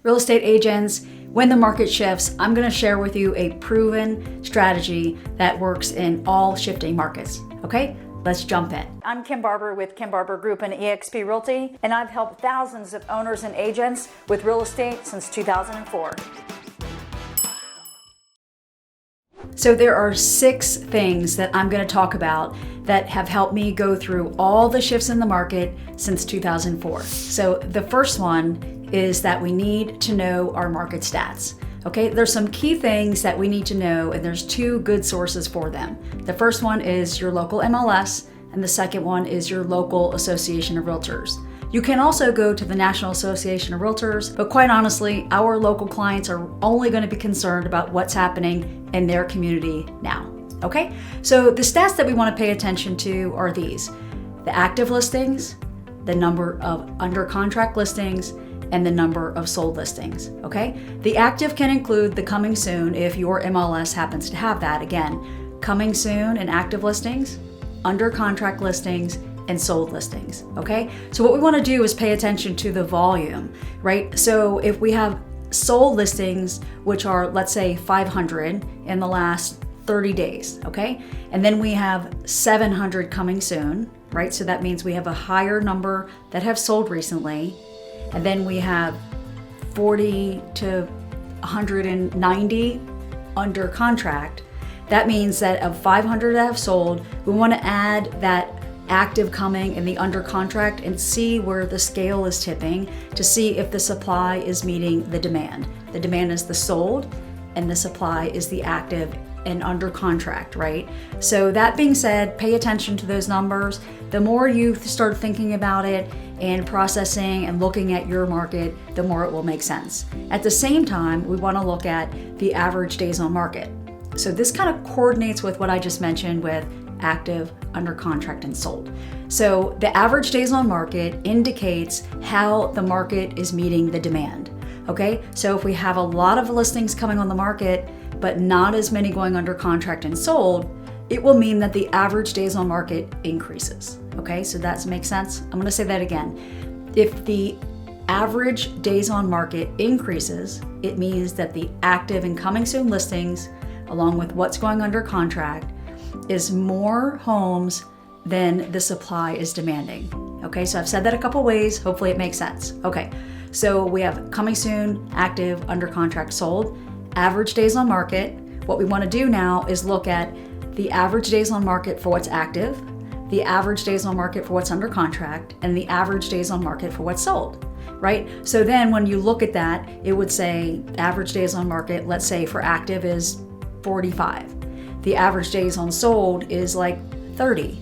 Real estate agents, when the market shifts, I'm going to share with you a proven strategy that works in all shifting markets. Okay, let's jump in. I'm Kim Barber with Kim Barber Group and eXp Realty, and I've helped thousands of owners and agents with real estate since 2004. So there are 6 things that I'm going to talk about that have helped me go through all the shifts in the market since 2004. So the first one is that we need to know our market stats. Okay, there's some key things that we need to know, and there's 2 good sources for them. The first one is your local MLS, and the second one is your local Association of Realtors. You can also go to the National Association of Realtors, but quite honestly, our local clients are only going to be concerned about what's happening in their community now. Okay, so the stats that we want to pay attention to are these: the active listings, the number of under contract listings, and the number of sold listings. Okay, the active can include the coming soon if your MLS happens to have that. Again, coming soon and active listings, under contract listings, and sold listings. Okay, so what we want to do is pay attention to the volume, right? So if we have sold listings, which are, let's say, 500 in the last 30 days, okay, and then we have 700 coming soon, right? So that means we have a higher number that have sold recently, and then we have 40 to 190 under contract. That means that of 500 that have sold, we want to add that active coming and the under contract and see where the scale is tipping to see if the supply is meeting the demand. The demand is the sold and the supply is the active and under contract, right? So that being said, pay attention to those numbers. The more you start thinking about it and processing and looking at your market, the more it will make sense. At the same time, we want to look at the average days on market. So this kind of coordinates with what I just mentioned with active, under contract, and sold. So the average days on market indicates how the market is meeting the demand. Okay, so if we have a lot of listings coming on the market, but not as many going under contract and sold, it will mean that the average days on market increases. Okay, so that makes sense. I'm going to say that again. If the average days on market increases, it means that the active and coming soon listings, along with what's going under contract, is more homes than the supply is demanding. Okay, so I've said that a couple ways. Hopefully it makes sense. Okay, so we have coming soon, active, under contract, sold, average days on market. What we want to do now is look at the average days on market for what's active, the average days on market for what's under contract, and the average days on market for what's sold, right? So then when you look at that, it would say average days on market, let's say for active is 45. The average days on sold is like 30.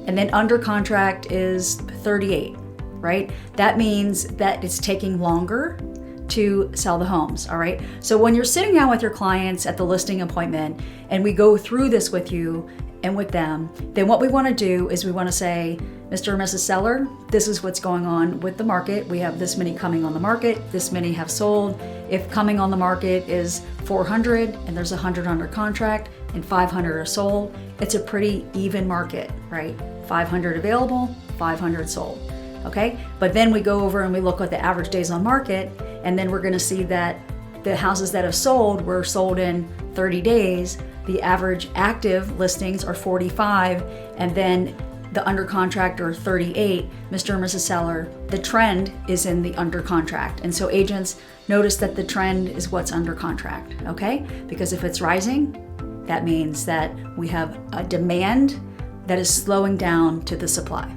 And then under contract is 38, right? That means that it's taking longer to sell the homes, all right? So when you're sitting down with your clients at the listing appointment and we go through this with you and with them, then what we want to do is we want to say, Mr. and Mrs. Seller, this is what's going on with the market. We have this many coming on the market, this many have sold. If coming on the market is 400 and there's 100 under contract and 500 are sold, it's a pretty even market, right? 500 available, 500 sold, okay? But then we go over and we look at the average days on market, and then we're gonna see that the houses that have sold were sold in 30 days. The average active listings are 45, and then the under contract are 38. Mr. and Mrs. Seller, the trend is in the under contract. And so agents notice that the trend is what's under contract, okay? Because if it's rising, that means that we have a demand that is slowing down to the supply.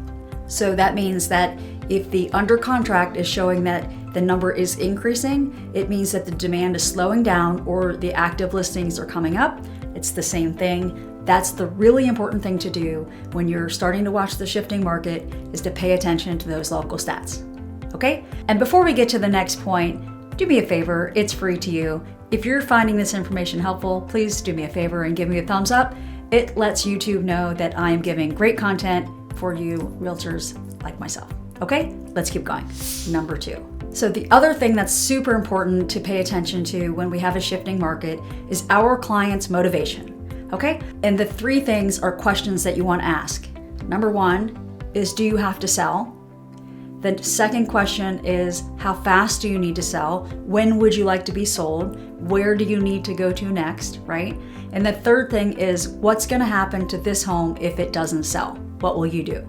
So that means that if the under contract is showing that the number is increasing, it means that the demand is slowing down or the active listings are coming up. It's the same thing. That's the really important thing to do when you're starting to watch the shifting market, is to pay attention to those local stats. Okay? And before we get to the next point, do me a favor, it's free to you. If you're finding this information helpful, please do me a favor and give me a thumbs up. It lets YouTube know that I am giving great content for you realtors like myself. Okay, let's keep going. Number 2. So the other thing that's super important to pay attention to when we have a shifting market is our client's motivation. Okay, and the 3 things are questions that you want to ask. Number 1 is, do you have to sell? The second question is, how fast do you need to sell? When would you like to be sold? Where do you need to go to next, right? And the third thing is, what's going to happen to this home if it doesn't sell? What will you do,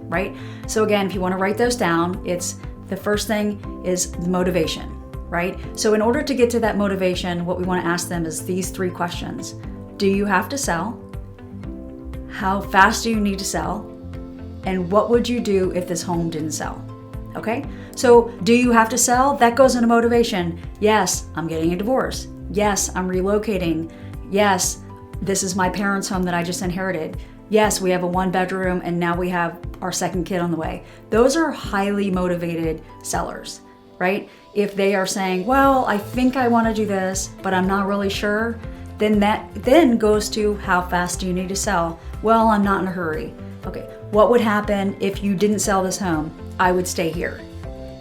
right? So again, if you want to write those down, it's the first thing is the motivation, right? So in order to get to that motivation, what we want to ask them is these 3 questions. Do you have to sell? How fast do you need to sell? And what would you do if this home didn't sell? Okay, so do you have to sell? That goes into motivation. Yes, I'm getting a divorce. Yes, I'm relocating. Yes, this is my parents' home that I just inherited. Yes, we have a 1-bedroom and now we have our second kid on the way. Those are highly motivated sellers, right? If they are saying, well, I think I want to do this, but I'm not really sure, then that then goes to how fast do you need to sell? Well, I'm not in a hurry. Okay, what would happen if you didn't sell this home? I would stay here.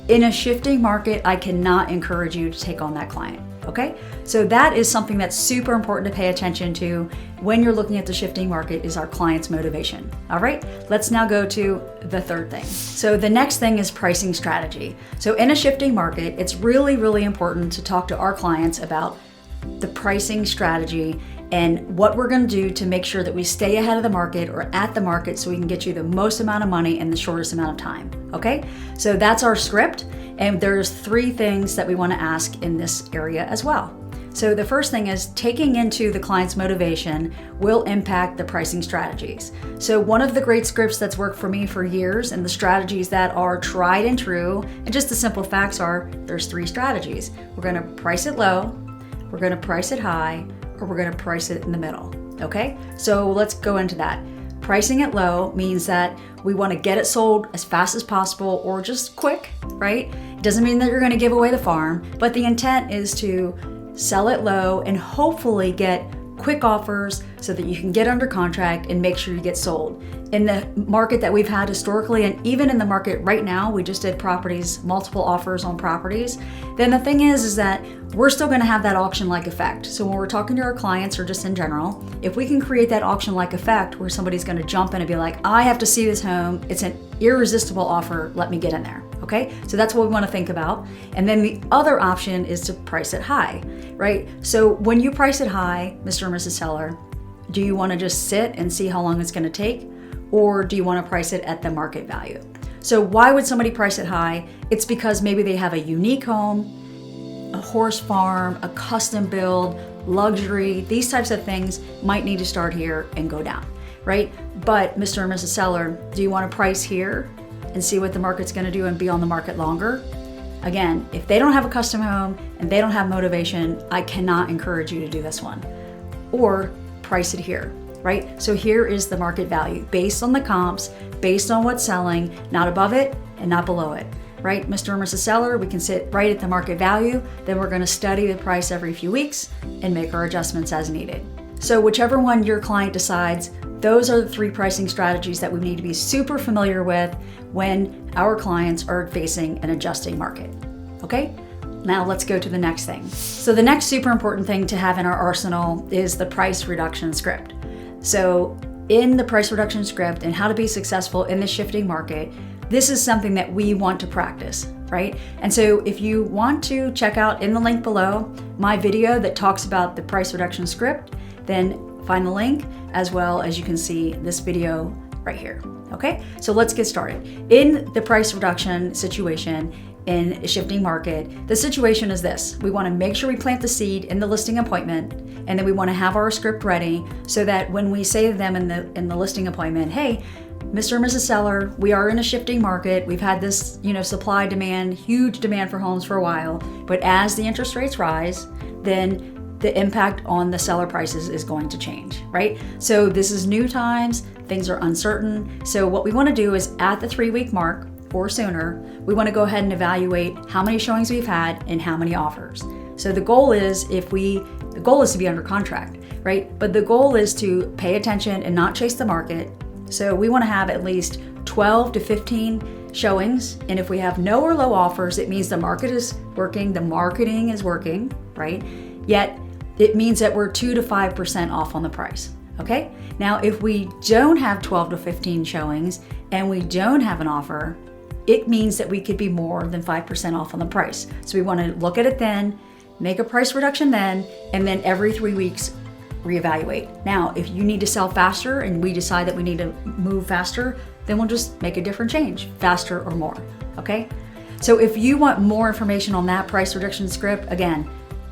In a shifting market, I cannot encourage you to take on that client, okay? So that is something that's super important to pay attention to when you're looking at the shifting market, is our client's motivation. All right, let's now go to the third thing. So the next thing is pricing strategy. So in a shifting market, it's really, really important to talk to our clients about the pricing strategy and what we're going to do to make sure that we stay ahead of the market or at the market so we can get you the most amount of money in the shortest amount of time. Okay, so that's our script, and there's 3 things that we want to ask in this area as well. So the first thing is, taking into the client's motivation will impact the pricing strategies. So one of the great scripts that's worked for me for years, and the strategies that are tried and true, and just the simple facts are, there's 3 strategies. We're going to price it low, we're going to price it high, or we're going to price it in the middle. Okay, so let's go into that. Pricing it low means that we want to get it sold as fast as possible or just quick, right? It doesn't mean that you're going to give away the farm, but the intent is to sell it low and hopefully get quick offers so that you can get under contract and make sure you get sold. In the market that we've had historically, and even in the market right now, we just did properties, multiple offers on properties. Then the thing is that we're still going to have that auction-like effect. So when we're talking to our clients or just in general, if we can create that auction-like effect where somebody's going to jump in and be like, I have to see this home, it's an irresistible offer, let me get in there. Okay, so that's what we want to think about. And then the other option is to price it high, right? So when you price it high, Mr. and Mrs. Seller, do you want to just sit and see how long it's going to take? Or do you want to price it at the market value? So why would somebody price it high? It's because maybe they have a unique home, a horse farm, a custom build, luxury. These types of things might need to start here and go down, right? But Mr. and Mrs. Seller, do you want to price here and see what the market's going to do and be on the market longer? Again, if they don't have a custom home and they don't have motivation, I cannot encourage you to do this one. Or price it here, right? So here is the market value based on the comps, based on what's selling, not above it and not below it, right? Mr. and Mrs. Seller, we can sit right at the market value. Then we're going to study the price every few weeks and make our adjustments as needed. So whichever one your client decides, those are the 3 pricing strategies that we need to be super familiar with when our clients are facing an adjusting market. Okay? Now let's go to the next thing. So the next super important thing to have in our arsenal is the price reduction script. So in the price reduction script and how to be successful in the shifting market, this is something that we want to practice, right? And so if you want to check out in the link below my video that talks about the price reduction script, then find the link, as well as you can see this video right here. Okay, so let's get started. In the price reduction situation in a shifting market, the situation is this. We want to make sure we plant the seed in the listing appointment, and then we want to have our script ready so that when we say to them in the listing appointment, hey, Mr. and Mrs. Seller, we are in a shifting market. We've had this, supply demand, huge demand for homes for a while, but as the interest rates rise, then the impact on the seller prices is going to change, right? So this is new times, things are uncertain. So what we want to do is at the 3-week mark or sooner, we want to go ahead and evaluate how many showings we've had and how many offers. So the goal is the goal is to be under contract, right? But the goal is to pay attention and not chase the market. So we want to have at least 12 to 15 showings. And if we have no or low offers, it means the market is working, the marketing is working, right? Yet it means that we're 2 to 5% off on the price, okay? Now, if we don't have 12 to 15 showings and we don't have an offer, it means that we could be more than 5% off on the price. So we want to look at it then, make a price reduction then, and then every 3 weeks, reevaluate. Now, if you need to sell faster and we decide that we need to move faster, then we'll just make a different change, faster or more, okay? So if you want more information on that price reduction script, again,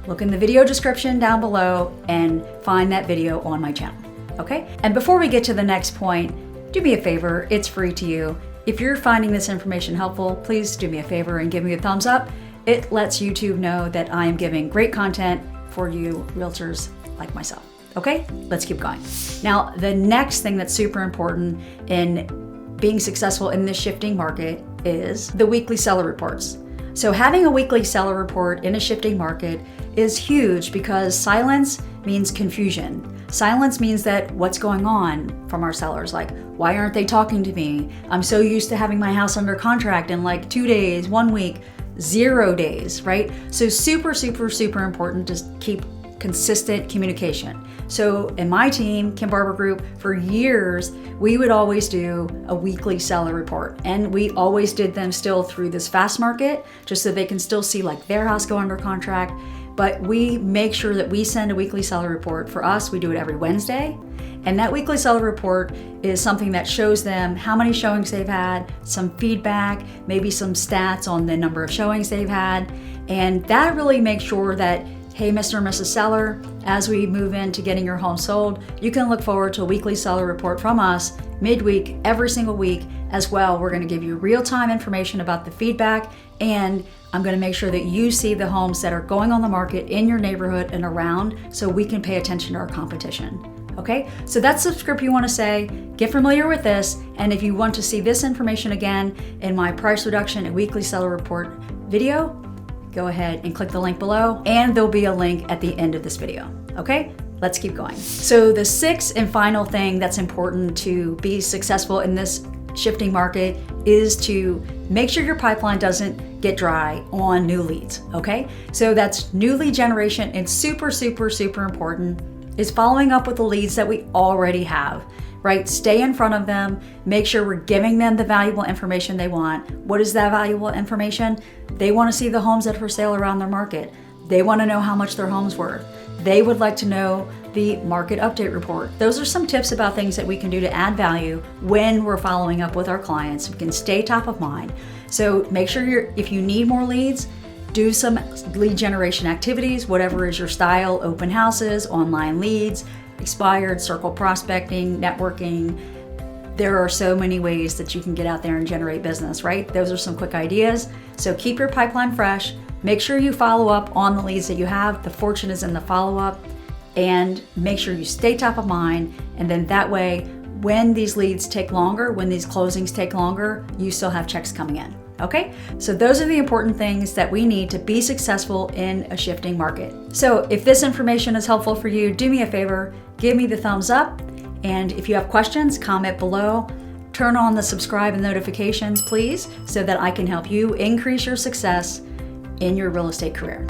look in the video description down below and find that video on my channel, okay? And before we get to the next point, do me a favor, it's free to you. If you're finding this information helpful, please do me a favor and give me a thumbs up. It lets YouTube know that I am giving great content for you realtors like myself. Okay, let's keep going. Now, the next thing that's super important in being successful in this shifting market is the weekly seller reports. So having a weekly seller report in a shifting market is huge because silence means confusion. Silence means that what's going on from our sellers, like, why aren't they talking to me? I'm so used to having my house under contract in like 2 days, 1 week, 0 days, right? So super, super, super important to keep consistent communication. So in my team, Kim Barber Group, for years, we would always do a weekly seller report. And we always did them still through this fast market, just so they can still see like their house go under contract. But we make sure that we send a weekly seller report. For us, we do it every Wednesday. And that weekly seller report is something that shows them how many showings they've had, some feedback, maybe some stats on the number of showings they've had. And that really makes sure that, hey, Mr. and Mrs. Seller, as we move into getting your home sold, you can look forward to a weekly seller report from us midweek, every single week as well. We're going to give you real-time information about the feedback, and I'm going to make sure that you see the homes that are going on the market in your neighborhood and around, so we can pay attention to our competition. Okay, so that's the script you want to say. Get familiar with this, and if you want to see this information again in my price reduction and weekly seller report video, go ahead and click the link below, and there'll be a link at the end of this video. Okay, let's keep going. So the sixth and final thing that's important to be successful in this shifting market is to make sure your pipeline doesn't get dry on new leads, okay? So that's new lead generation, and super, super, super important is following up with the leads that we already have, right? Stay in front of them, make sure we're giving them the valuable information they want. What is that valuable information? They want to see the homes that are for sale around their market. They want to know how much their home's worth. They would like to know the market update report. Those are some tips about things that we can do to add value when we're following up with our clients. We can stay top of mind. So make sure if you need more leads, do some lead generation activities, whatever is your style, open houses, online leads, expired, circle prospecting, networking. There are so many ways that you can get out there and generate business, right? Those are some quick ideas. So keep your pipeline fresh. Make sure you follow up on the leads that you have. The fortune is in the follow-up, and make sure you stay top of mind. And then that way, when these leads take longer, when these closings take longer, you still have checks coming in. Okay, so those are the important things that we need to be successful in a shifting market. So if this information is helpful for you, do me a favor, give me the thumbs up. And if you have questions, comment below. Turn on the subscribe and notifications, please, so that I can help you increase your success in your real estate career.